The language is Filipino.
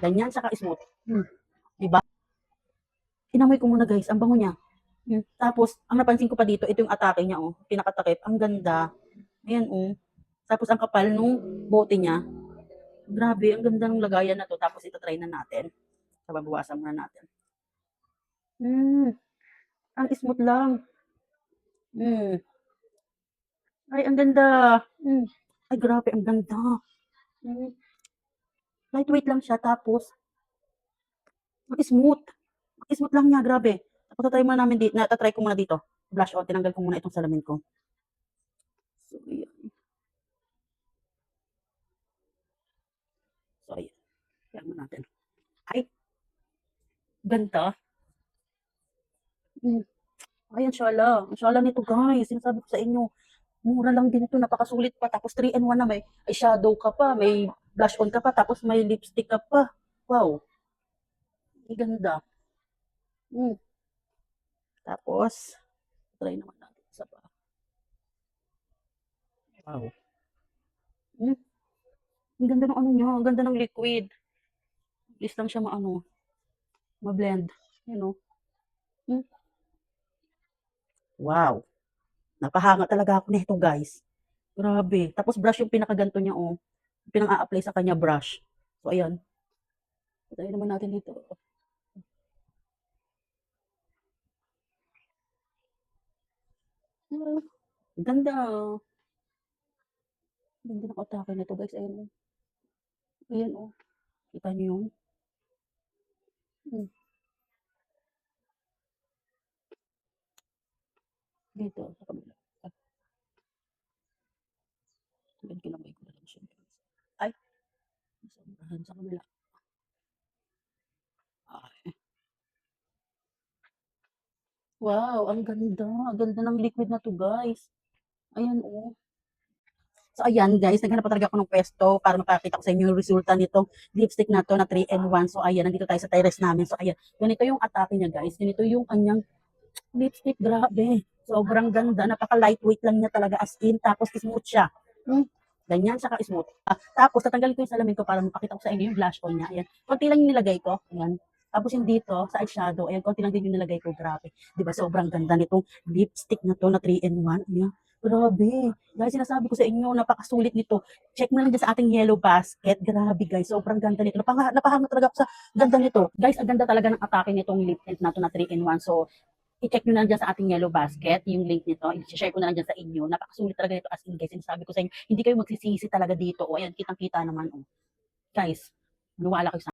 Ganyan, saka smooth. Diba? Inamoy ko muna guys, ang bango niya. Tapos, ang napansin ko pa dito, ito yung atake niya, oh. Pinakatakip, ang ganda. Ayan, oh. Tapos, ang kapal nung bote niya. Grabe, ang ganda ng lagayan na to. Tapos, ito try na natin. So, babawasan muna natin. Ang smooth lang. Ay, ang ganda. Ay, grabe, ang ganda. Lightweight lang siya, tapos, ang smooth. Ang smooth lang niya, grabe. Tapos, tatry muna namin dito, natatry ko muna dito. Blush on, tinanggal ko muna itong salamin ko. So, ayan. So, ayan. Kaya mo natin. Ay, ganda. Ayan, shala. Ang shala nito, guys. Sinasabi ko sa inyo, mura lang din ito. Napakasulit pa. Tapos, 3-in-1 na may eyeshadow ka pa, may blush on ka pa, tapos may lipstick ka pa. Wow. Ang ganda. Tapos, try naman natin isa pa. Wow. Ang ganda ng ano niya, ang ganda ng liquid. Please lang siya ma-blend. You know? Wow. Napahanga talaga ako nito, guys. Grabe. Tapos brush yung pinakaganto niya, oh. Pinang-a-apply sa kanya brush. So, ayan. Try naman natin dito. Ganda. Ganda ng atake nito, guys. Ayan, oh. Ayan, oh. Kita niyo yun? Dito, sa kabila. Kinamay ko na lang siya. Ay, sobrahan sa kabila. Ay. Wow, ang ganda. Ang ganda ng liquid na to, guys. Ayan, oh. So, ayan, guys, naghanap pa talaga ako ng pwesto para mapakita ko sa inyo yung resulta nitong lipstick na to na 3-in-1. So, ayan, nandito tayo sa terrace namin. So, ayan, ganito yung atake niya, guys. Ganito yung kanyang lipstick. Grabe. Sobrang ganda. Napaka-lightweight lang niya talaga as in. Tapos, smooth siya. Ganyan, saka smooth. Tapos, tatanggalin ko yung salamin ko para mapakita ko sa inyo yung blush on niya. Ayan. Konti lang yung nilagay ko. Ayan. Tapos yung dito, sa eyeshadow, ayan, konti lang din yung nilagay ko. Grabe. Diba, sobrang ganda nitong lipstick na to na 3-in-1. Ayan. Grabe. Guys, sinasabi ko sa inyo, napakasulit nito. Check mo na lang dyan sa ating yellow basket. Grabe, guys. Sobrang ganda nito. Napahanga talaga ako sa ganda nito. Guys, ang ganda talaga ng atake nitong lip tint na to na 3-in-1. So, i-check nyo na dyan sa ating yellow basket, yung link nito. I-share ko na lang dyan sa inyo. Napakasulit talaga nito as in, guys. Sinasabi ko sa inyo, hindi kayo magsisisi talaga dito. O, ayan, kitang-kita naman. Oh. Guys, luwala kayo sa